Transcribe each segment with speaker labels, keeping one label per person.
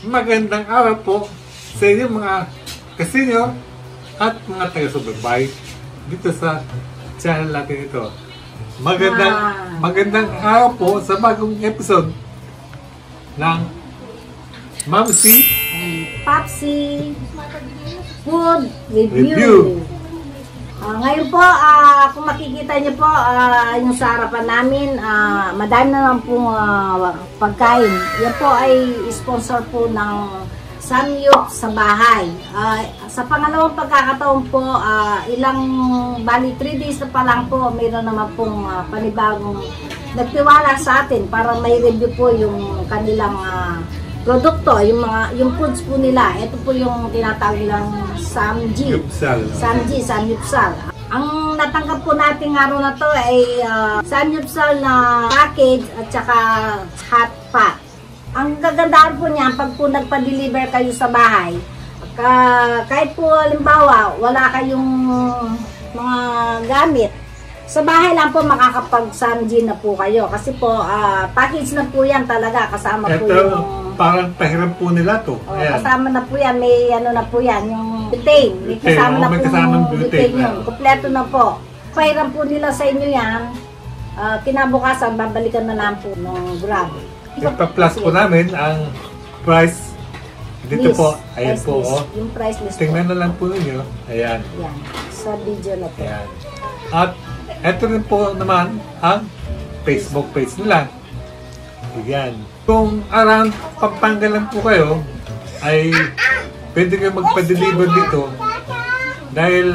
Speaker 1: Magandang araw po sa inyo mga kasenyor at mga taga-subaybay dito sa channel natin ito. Magandang araw po sa bagong episode ng Mamsi
Speaker 2: Papsi Food Review. Ngayon po, kung makikita niyo po, yung sa harapan namin, madami na lang pong pagkain. Yan po ay sponsor po ng Samyup sa bahay. Sa pangalawang pagkakataon po, bali 3 days na pa lang po, mayroon naman pong panibagong nagtiwala sa atin para may review po yung kanilang produkto, yung foods po nila. Ito po yung tinatawag nilang Samyupsal. Ang natanggap po natin araw na to ay Samyupsal na package at saka hot pot. Ang gagandaan po niya, pag po nagpa-deliver kayo sa bahay, kahit po halimbawa wala kayong mga gamit, sa bahay lang po makakapag-samji na po kayo. Kasi po, package na po yan talaga. Kasama po yung...
Speaker 1: Parang pahiram po nila to.
Speaker 2: Kasama na po yan. May ano na po yan. Yung butane. May kasama na po yung butane yun. Kompleto na po. Pahiram po nila sa inyo yan. Kinabukasan, babalikan na lang po ng Grab.
Speaker 1: Ipa-plus po namin ang price dito list, po. Ayan po.
Speaker 2: Yung price list
Speaker 1: tingnan na lang po ninyo. Ayan.
Speaker 2: Ayan. Sa video na po.
Speaker 1: Ayan. At ito rin po naman ang Facebook page nila. Ayan. Kung around Pampanga lang po kayo, ay pwede kayo magpa-deliver dito dahil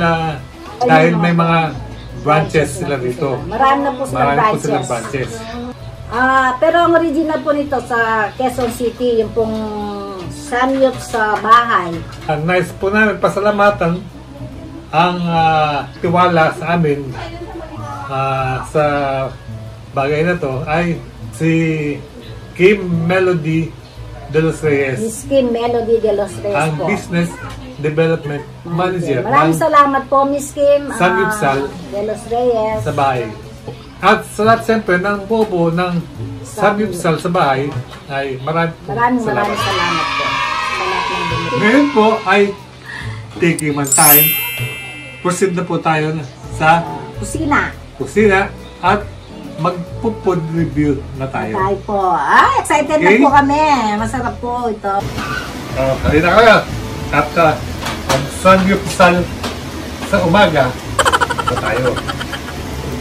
Speaker 1: may mga branches sila dito.
Speaker 2: Marami na po silang branches. Pero ang original po nito sa Quezon City, yung pong Samyup sa bahay.
Speaker 1: Ang nice po namin, pasalamatan ang tiwala sa amin sa bagay na to ay si Kim Melody de los Reyes.
Speaker 2: Miss Kim Melody de los Reyes
Speaker 1: ang
Speaker 2: po.
Speaker 1: Business Development Manager.
Speaker 2: Maraming salamat po, Miss Kim
Speaker 1: Samyupsal
Speaker 2: de los Reyes
Speaker 1: sa bahay. At sa lahat siyempre ng bobo ng Samyupsal sa bahay ay maraming salamat po. Sa lahat ng bumili. Ngayon po ay taking man time. Proceed na po tayo sa kusina at magpo-food review na tayo.
Speaker 2: Tayo po. Excited na po kami. Masarap po ito.
Speaker 1: Halina kayo. At ang Samyupsal sa umaga ito tayo.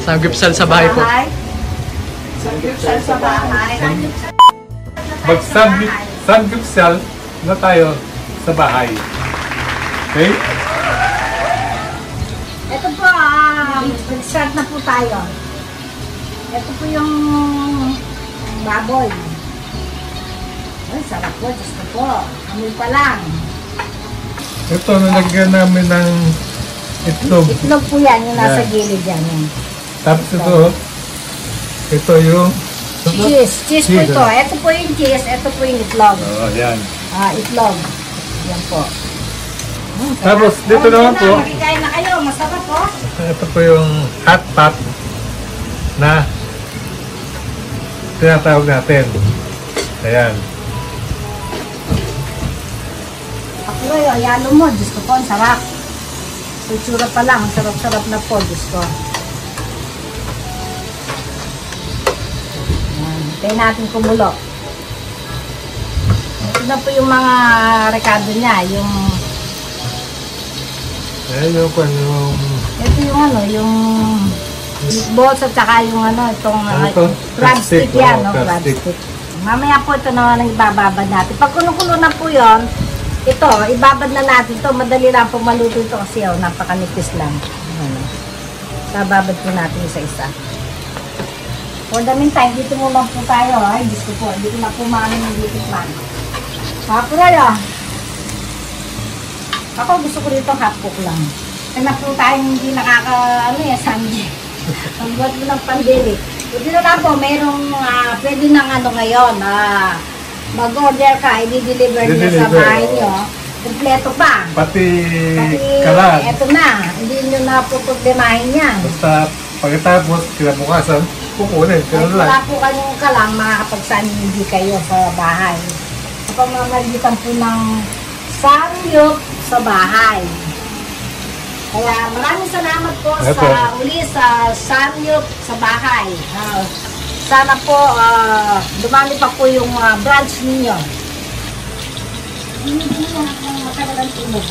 Speaker 3: Samyupsal sa bahay po.
Speaker 2: Samyupsal sa bahay.
Speaker 1: Samyupsal na tayo sa bahay. Okay?
Speaker 2: Ito po, nag-start na po tayo. Ito po yung baboy. Ay, sarap po. Diyos ko po. Amoy pa lang.
Speaker 1: Ito, nalagyan namin ng itlog.
Speaker 2: Itlog po yan, yung nasa gilid yan.
Speaker 1: Tapos ito yung
Speaker 2: cheese. Cheese po ito. Ito po yung cheese. Ito po yung itlog.
Speaker 1: Yan.
Speaker 2: Itlog. Yan po.
Speaker 1: Tapos dito naman po.
Speaker 2: Makikain na kayo. Masarap po.
Speaker 1: Ito po yung hot pot na tinatawag natin. Ayan.
Speaker 2: Ako yung ayalo mo. Diyos ko po, ang sarap. Sutsura pa lang. Sarap-sarap na po. Diyos ko. Tayo natin kumulo. Ito na po yung mga rekado niya. Yung...
Speaker 1: Ayan yung
Speaker 2: ito yung yung meatballs at saka yung itong crab stick yan. Crab stick. Mamaya po ito naman ang ibababad natin. Pag kulo-kulo na po yun, ito, ibabad na natin ito. Madali lang po maluto ito kasi napakanipis lang. Bababad po natin isa-isa. For the meantime, dito muna po tayo. Ay, Diyos ko po. Dito na po maano ng dito man. Kapuray ako gusto ko dito hot cook lang. Kaya na po tayong hindi Sanji. Ang buhat mo ng pandemic. Dito na lang po, mayroong pwede nang ngayon. Mag-order ka, i-deliver nyo sa bahay nyo. Kompleto pa.
Speaker 1: Pati kalan.
Speaker 2: Eto na. Hindi nyo na po problemahin yan.
Speaker 1: Basta pagkatapos, kinabukasan, kukunin.
Speaker 2: Wala po kayong kalang makakapagsanindi kayo sa bahay. sa pamamagitan po ng samgyup sa bahay. Kaya maraming salamat po sa uli sa samgyup sa bahay. Sana po dumami pa po yung branch ninyo. Hindi na matagal ang tunog.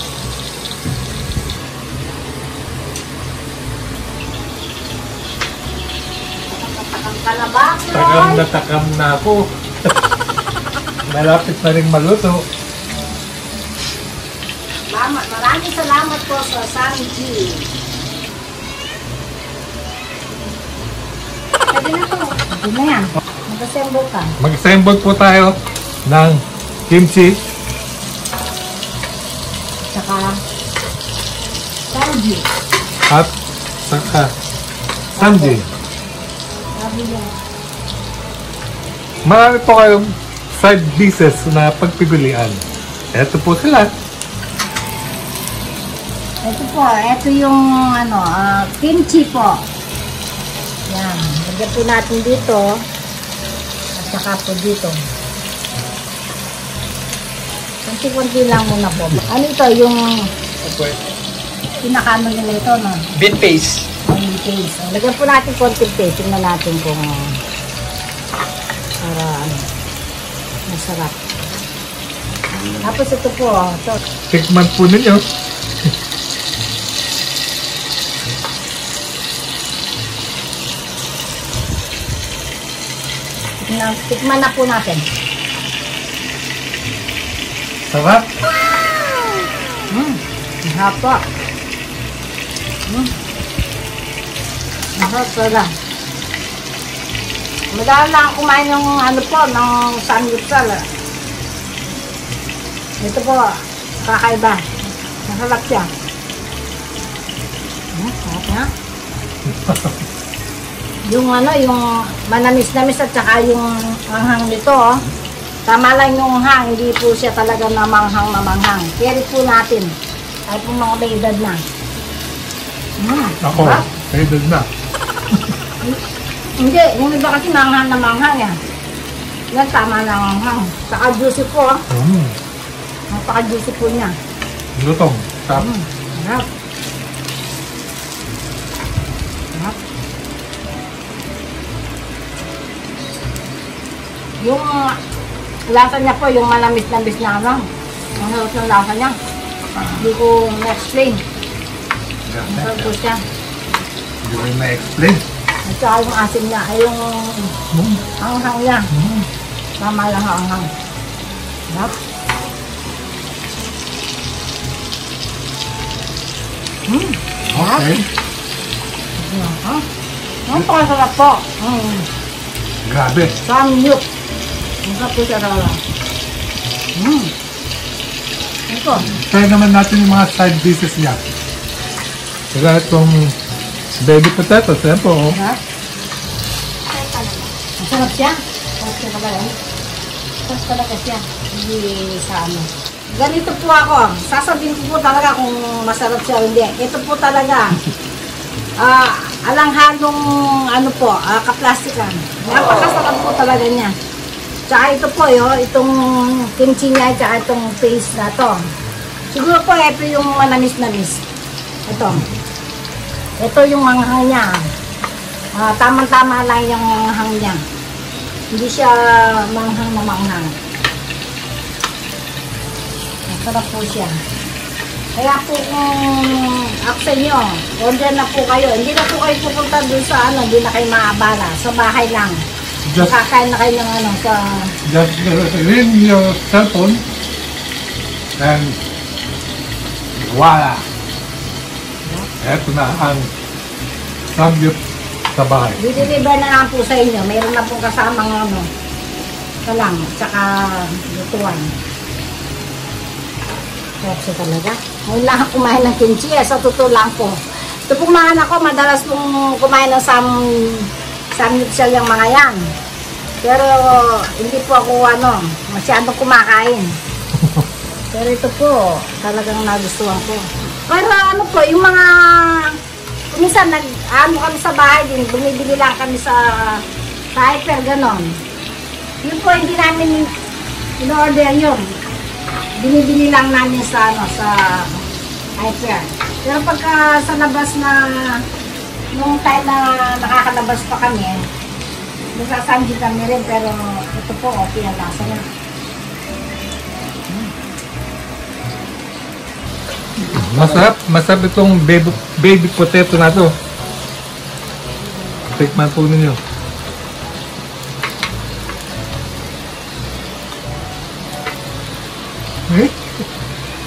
Speaker 2: Takam ka na ba,
Speaker 1: Takam na takam na ako. Malapit na rin maluto.
Speaker 2: Maraming salamat po sa Samji. Pwede na po. Pwede na yan. Mag-assemble ka.
Speaker 1: Mag-assemble po tayo ng kimchi.
Speaker 2: Saka Samji.
Speaker 1: At saka samji.
Speaker 2: Sabi niya.
Speaker 1: Marami po kayong side dishes na pagpipilian. Ito po sila.
Speaker 2: Ito yung kimchi po. Yan. Lagyan po natin dito. At saka po dito. Kunti-kunti lang muna po. Ano ito? Yung pinakano nila ito, no?
Speaker 3: Bean paste.
Speaker 2: Bean paste. Lagyan po natin konting paste. Tingnan natin kung para masarap. Tapos ito po. Ito.
Speaker 1: Tikman po ninyo.
Speaker 2: Tikman na po natin.
Speaker 1: Sarap.
Speaker 2: Sarap po. Sarap pala. Madami lang ako kumain ng ng samgyupsal. Ito po, kakaiba. Masarap siya. Sarap na. Yung yung manamis-namis at saka yung anghang nito, tama lang yung hang, hindi po siya talaga namanghang. Carry po natin. Kahit po mga may edad na.
Speaker 1: Ako, may edad na.
Speaker 2: Hindi, yung iba kasi manghang na manghang yan. Yan, tama lang ang hang. Saka juicy po. Napaka-juicy po niya.
Speaker 1: Lutong. Sarap.
Speaker 2: Sarap. Sarap. Yung lasa niya po, yung malamis-lamis na ang harap ng lasa niya. Hindi ko na-explain. Masarap po siya.
Speaker 1: Hindi ko na-explain.
Speaker 2: At saka yung asin niya, ay yung anghang niya. Tama lang ang anghang. Sarap.
Speaker 1: Okay.
Speaker 2: Ang pakasarap po.
Speaker 1: Grabe.
Speaker 2: Samgyup. Ang sarap po siya talaga. Ito.
Speaker 1: Try naman natin yung mga side dishes niya. Kaya itong baby potato, siyempre.
Speaker 2: Ha? Masarap siya. Masarap siya talaga. Masarap talaga siya. Hindi sa Ganito po ako. Sasabihin ko po talaga kung masarap siya o hindi. Ito po talaga. Alanghanong kaplastikan. Napakasarap po talaga niya. Tsaka ito po itong kimchi niya, tsaka itong paste na to. Siguro po ito yung manamis-namis. Ito yung manghang niya. Tamang-tama lang yung manghang niya. Hindi siya manghang na manghang. Masarap po siya. Kaya po kung ako sa inyo, order na po kayo. Hindi na po kayo pupunta dun sa hindi na kayo maabala. Sa bahay lang. Kakain na kayo ng sa...
Speaker 1: Just ring your cellphone and voila! Eto na ang samgyup sa bahay.
Speaker 2: Dideliver na lang po sa inyo. Mayroon na po kasamang kalang, tsaka lutuan. Sarap siya talaga. Ngayon lang ako kumain ng kimchi. Sa totoo lang po. Ito pong mga anak ko, madalas pong kumain ng samgyupsal yung mga yan. Pero hindi po ako masyadong kumakain. Pero ito po, talagang nagustuhan ko. Pero yung mga, minsan kami sa bahay din, bumibili lang kami sa hyper, ganon. Yun po, hindi namin in-order yun. Binibili lang namin sa, sa hyper. Pero pagka sa labas na, nung time na nakakalabas pa kami, nagsasanggit kami rin, pero ito po, okay ang lasa na.
Speaker 1: Masarap itong baby potato na to. Tikman po ninyo.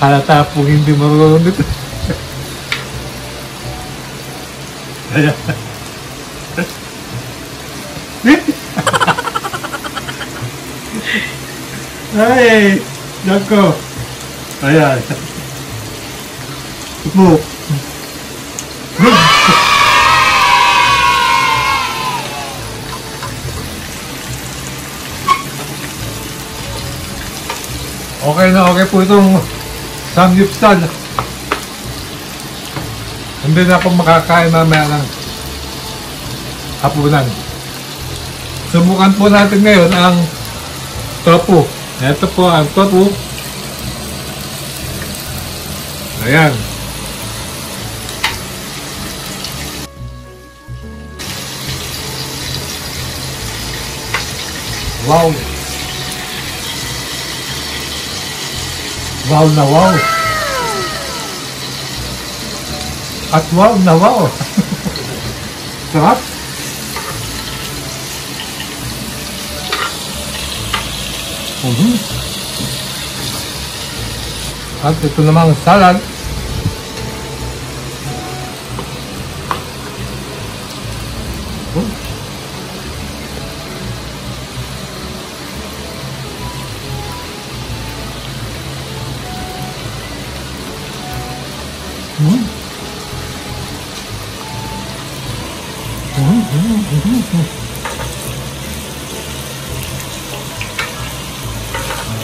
Speaker 1: Halata po hindi marunong dito. Ayan. Ay, Joko. Ayan. Mo. Okay na okay po itong samgyupsal. Hindi na ako makakain mamaya ng hapunan. Subukan po natin ngayon ang tofu. Ito po ang tofu. Ayan. Wow! Wow na wow! At wow na wow! Sarap! At ito namang salad.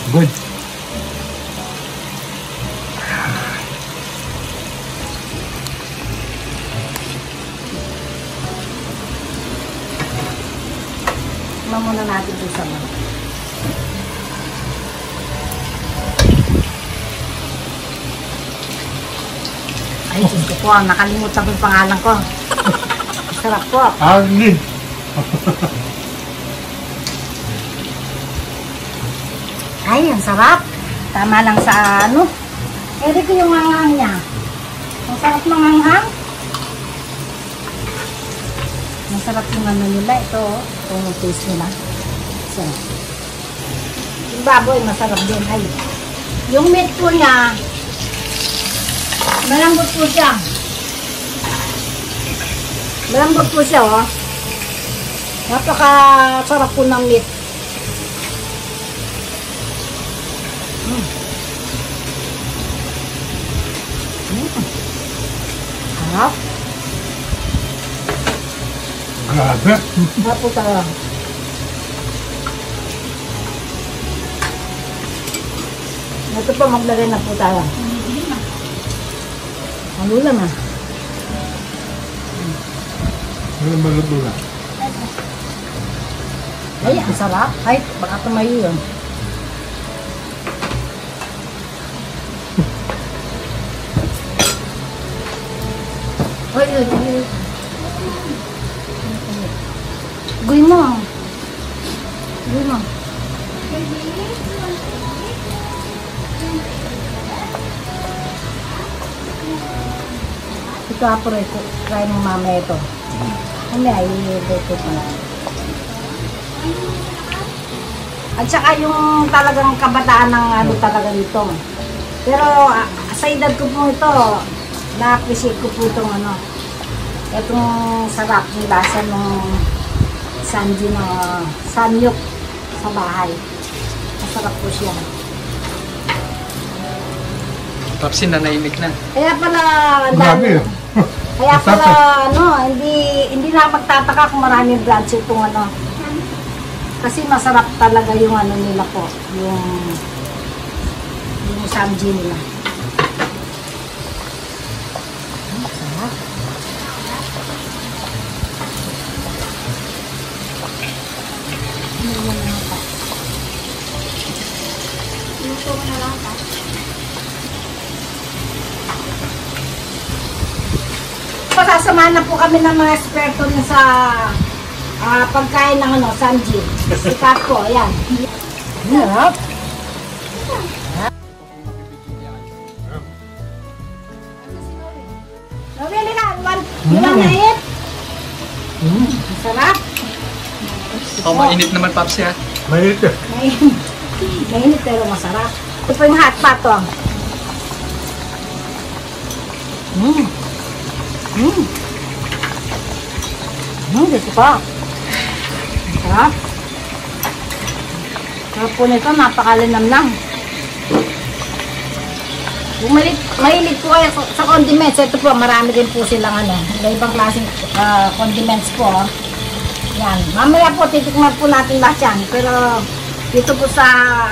Speaker 1: Good.
Speaker 2: Tignan muna natin ito sa mga. Ay, Diyos ko po, nakalimutan ko yung pangalan ko. Sarap po.
Speaker 1: Arlene.
Speaker 2: Ay, ang sarap. Tama lang sa ano. Pwede ko yung hanghang niya. Ang sarap ng hanghang. Masarap yung ano nila. Ito, itong taste nila. So, yung baboy, masarap din. Ay, yung meat po niya, malambot po siya. Malambot po siya, oh. Napaka-sarap po ng meat. Harap.
Speaker 1: Grabe.
Speaker 2: Harap po tayo. Ito po, maglagay na po tayo. Ang ulam ah.
Speaker 1: Malambot.
Speaker 2: Ay, ang sarap. Ay, baka tumayo yun. Uy, uy, uy. Guy mo. Guy mo. Ito ako rin. Try mo mamaya ito. Ano ay, i-dito pa na. At saka yung talagang kabataan ng ano talaga dito. Pero sa edad ko po ito, na-appreciate ko po itong ano, itong sarap ng lasa ng sanji na sanyok sa bahay. Masarap po siya.
Speaker 3: Papsi, nanahimik na.
Speaker 2: Kaya pala,
Speaker 1: Grabe.
Speaker 2: kaya pala, ano, hindi na magtataka kung maraming branch itong ano. Kasi masarap talaga yung ano nila po, yung sanji nila. Masarap. pasasamahan na po kami ng mga eksperto rin sa pagkain ng Sanji. Sikat po, ayan. Sarap. Nabili ka, you want to eat? Sarap.
Speaker 3: Oh, mainit naman, Papsi, ha?
Speaker 1: Mainit eh.
Speaker 2: Mainit pero masarap. Ito po yung hot pot, oh. Dito pa. Sarap. Sarap po nito, napakalinam lang. Kung mahilig po kayo sa condiments, ito po, marami din po silang may ibang klaseng condiments po. Yan. Mamaya po, titikman po natin lahat yan. Pero, dito po sa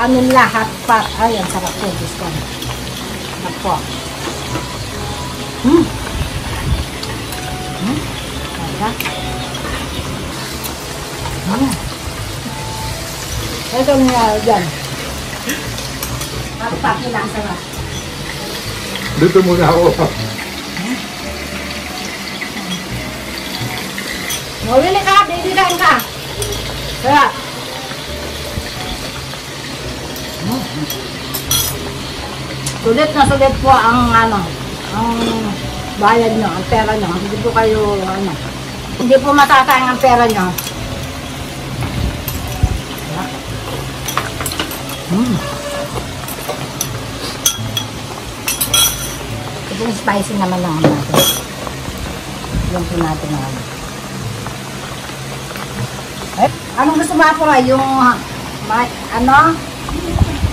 Speaker 2: nila, hot pot. Ayan, sarap po. Gusto. Sarap po. Ito nga dyan. Hot pot nila, ang sarap.
Speaker 1: Dito muna ako.
Speaker 2: Mawili ka, didilain ka. Sarap. Sulit na sulit po ang ang bayad nyo, ang pera nyo. Hindi po kayo, hindi po matatayang ang pera nyo. Ito yung spicy naman lang natin. Yan po natin na anong gusto mo po yung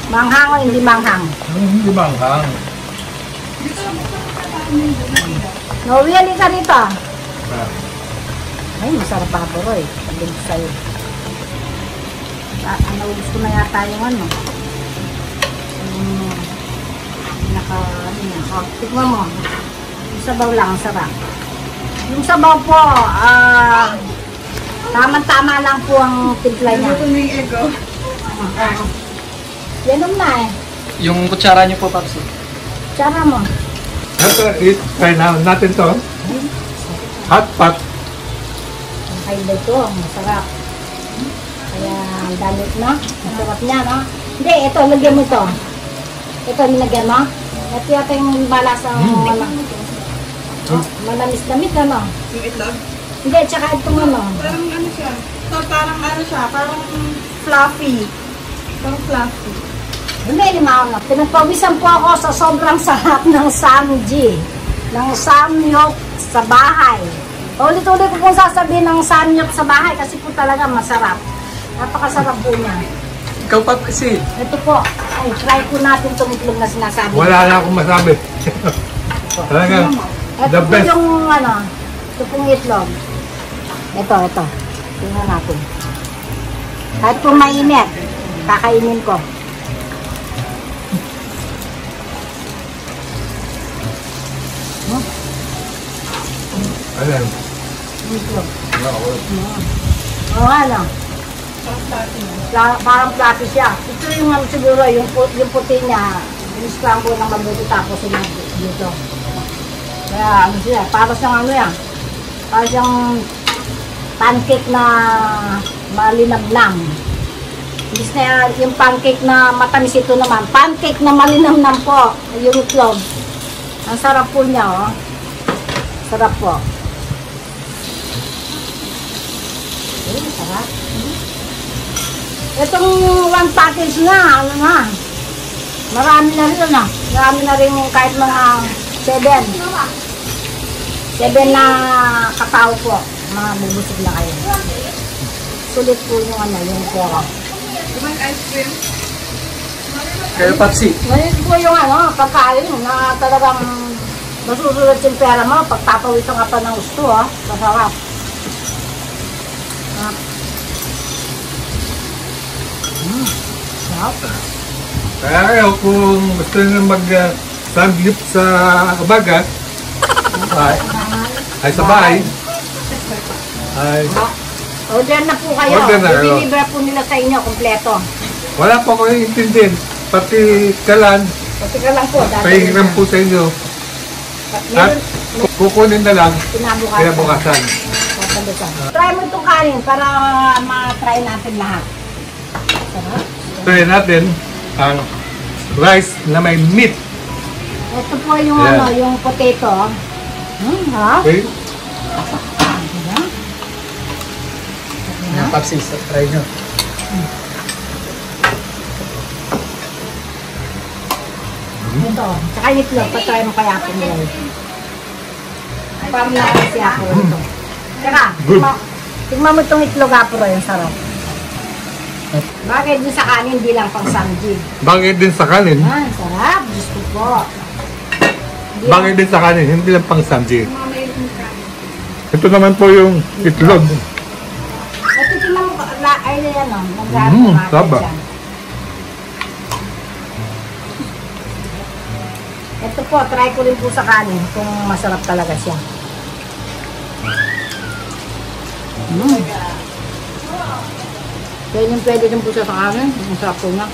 Speaker 2: manghang o hindi manghang?
Speaker 1: Hindi manghang.
Speaker 2: Nawili ka rito. Ay, masarap pa po Roy. Pagin sa'yo. Gusto na yata yung tikman mo. Yung sabaw lang, sarap. Yung sabaw po, tama-tama lang po ang timpla niya.
Speaker 4: Ano yung ego?
Speaker 2: Yanom na eh.
Speaker 3: Yung kutsara niyo po, Papsi.
Speaker 2: Tsara mo.
Speaker 1: Try natin to. Hot pot.
Speaker 2: Ang kaila ito, masarap. Kaya ang damit no? Masarap niya, no? Hindi, ito, lagyan mo ito. Ito, nilagyan mo. Ito yata yung balasang malamis-damit, ano?
Speaker 4: Yung itlog?
Speaker 2: Hindi, tsaka itong
Speaker 4: Parang siya. So, parang fluffy. Parang fluffy.
Speaker 2: Hindi, limaw. Pinagpawisan po ako sa sobrang sarap ng Sanji. Ng samyok sa bahay. Ulit-ulit ko pong sasabihin ng samyok sa bahay kasi po talaga masarap. Napakasarap po niya.
Speaker 3: Ikaw, Papsi.
Speaker 2: Ito po. Ay, try po natin itong itlog na sinasabi.
Speaker 1: Wala na akong masabi. Talaga,
Speaker 2: Ito
Speaker 1: the
Speaker 2: po
Speaker 1: best.
Speaker 2: yung ito pong itlog. Ito. Tingnan natin. Kahit po mainit, kakainin ko.
Speaker 1: Ayan.
Speaker 2: Itlog. Oo, parang fluffy siya. Ito yung siguro, yung puti niya, yung scramble ng mabuti tapos yung dito. Kaya siya, para siyang yan. Para siyang pancake na malinamnam. Imbis na yung pancake na matamis, ito naman. Pancake na malinamnam po. Yung itlog. Ang sarap po niya, oh. Sarap po. Sarap. Itong one package na, marami na rin Marami na rin kahit mga 7 na kakao po. Mabubusog na kayo. Sulit po yung yung pera.
Speaker 4: Yung ice cream?
Speaker 3: Kayo, Papsi.
Speaker 2: Ngayon po yung pagkain na talagang masusulat yung pera mo. Pagpapawisan ka pa ng gusto, masarap.
Speaker 1: Kaya kayo, kung gusto nyo mag-samgyup sa bagat, ay sa bahay, ay
Speaker 2: Order na po kayo.
Speaker 1: Order na kayo.
Speaker 2: I-deliver po nila sa inyo, kompleto.
Speaker 1: wala po akong intindihin. Pati kalan,
Speaker 2: Pati ka lang po.
Speaker 1: pahingiram po sa inyo.
Speaker 2: Meron,
Speaker 1: Kukunin na lang
Speaker 2: Kinabukasan.
Speaker 1: kinabukasan.
Speaker 2: Try mo itong kanin para ma-try natin lahat. Sarap.
Speaker 1: Try natin ang rice na may meat.
Speaker 2: Ito po yung
Speaker 1: Yeah.
Speaker 2: yung potato. Ha?
Speaker 1: Okay?
Speaker 3: Yan, Papsi, try nyo.
Speaker 2: Ito. Tsaka yung itlog. Patry mo kaya ako nila. Parang nakasi ako ito. Tsaka,
Speaker 1: Good.
Speaker 2: tignan mo itong itlog apro. Yung sarap. Bagay din sa kanin, hindi lang pang samjig.
Speaker 1: Bangit din sa kanin.
Speaker 2: Ah, sarap. Diyos ko po. Hindi
Speaker 1: Bangit din sa kanin, hindi lang pang samji.
Speaker 4: Mga may kanin.
Speaker 1: Ito naman po yung itlog.
Speaker 2: Ito tingnan mo, ay ano,
Speaker 1: taba.
Speaker 2: Ito po, try ko rin po sa kanin kung masarap talaga siya. Pwede din po siya sa kanin. Ang sarap po niya.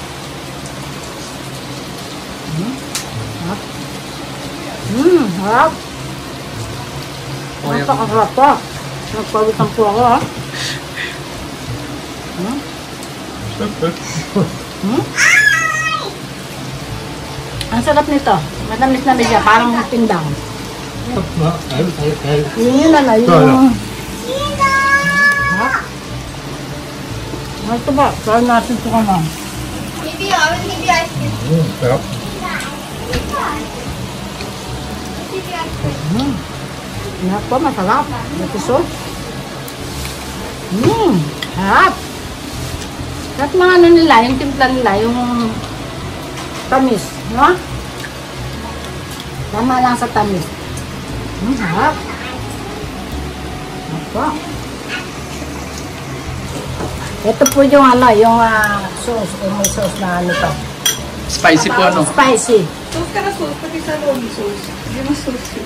Speaker 2: Harap. Napakasarap po. Nagpawitan po ako, ha? Ang sarap nito. Matamis-tamis siya. Parang pindang. Yun na. Yung... Ha? Ito ba? Try natin ito ka na.
Speaker 4: Bibi, bibi ice cream.
Speaker 1: Sarap.
Speaker 4: Bibi ice cream.
Speaker 2: Lahat po, masarap. Ito sauce. Harap. At mga ano nila, yung timpla nila, yung tamis, no? Tama lang sa tamis. Harap. Ito. Ito po yung ano, yung sauce, yung may sauce na ano to.
Speaker 3: Spicy po, ano?
Speaker 2: Spicy.
Speaker 4: Sauce ka na sauce, pati sa loob sauce. Hindi mo sauce.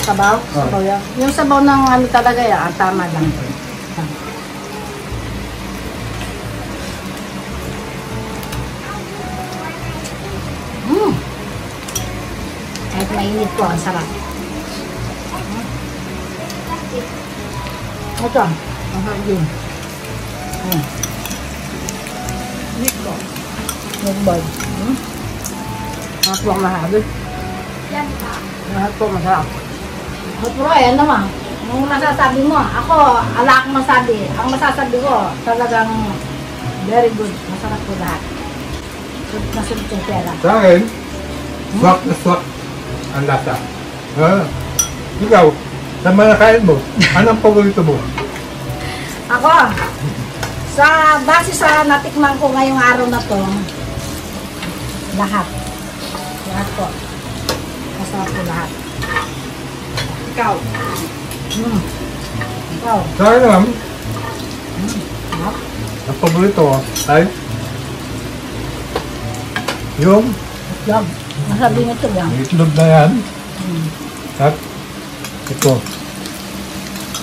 Speaker 2: Sabaw? Sabaw yan. Yung sabaw ng ano talaga yan, tama lang. Kahit mainit po, ang sarap. Ito, ang sarap din. Meatball. Lahat po ang mahabi. Lahat po masarap. Pero ayan naman, ang masasabi mo, ako, ala akong masabi. Ang masasabi ko, talagang very good. Masarap po lahat. Nasunod yung pera.
Speaker 1: Sa akin, swak na swak ang lasa. Ikaw, sa mga kain mo, anong paborito mo?
Speaker 2: Ako, base sa natikman ko ngayong araw na to, lahat. Lahat po. Masarap po lahat.
Speaker 4: Ikaw.
Speaker 2: Ikaw.
Speaker 1: Sa akin naman,
Speaker 2: Sarap.
Speaker 1: ang paborito ko ay yung
Speaker 2: Itlog. Masabi nito lang.
Speaker 1: itlog na yan. At ito.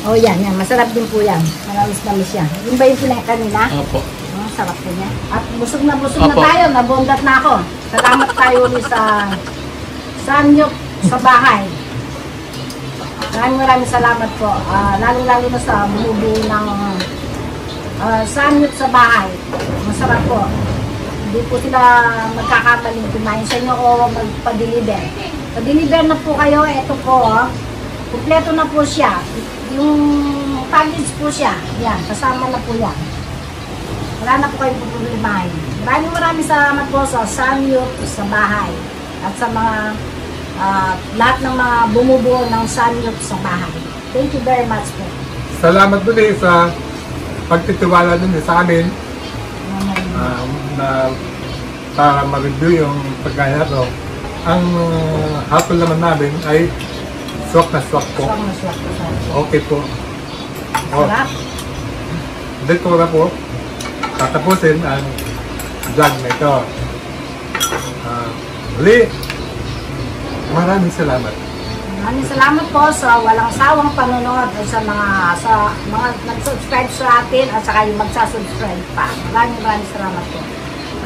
Speaker 2: Oh, yan. Masarap din po yan. Manamis-namis yan. Yun ba yung pinay kanina?
Speaker 3: Opo.
Speaker 2: Oh, sarap po niya. At busog na
Speaker 3: Opo.
Speaker 2: tayo. Nabondat na ako. Salamat tayo ulit sa Sanyok sa bahay. Maraming salamat po. Lalo-lalo na sa bumubuo ng Sanyok sa bahay. Masarap po. Hindi po sila magkakamaling kumain sa inyo o magpa-deliver. Pa-deliver na po kayo. Ito po. Kompleto na po siya. Yung package po siya. Yan. Kasama na po yan. Wala na po kayong pupulimahin. Maraming salamat po sa Sanyok sa bahay. At sa mga lahat ng mga bumubuo ng Sanyok sa bahay. Thank you very much po.
Speaker 1: Salamat ulit sa pagtitiwala ninyo sa amin na para ma-review yung pagkain na to. Ang hapon naman namin ay swak na swak po.
Speaker 2: Swak na swak po.
Speaker 1: Okay po.
Speaker 2: Sarap.
Speaker 1: Dito na po tatapusin ang vlog na ito. Uli, maraming salamat.
Speaker 2: Maraming salamat po sa walang sawang panonood at sa mga nag-subscribe sa atin at saka yung magsasubscribe pa. Maraming salamat po.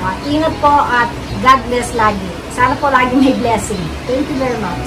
Speaker 2: Ingat po at God bless lagi. Sana po lagi may blessing. Thank you very much.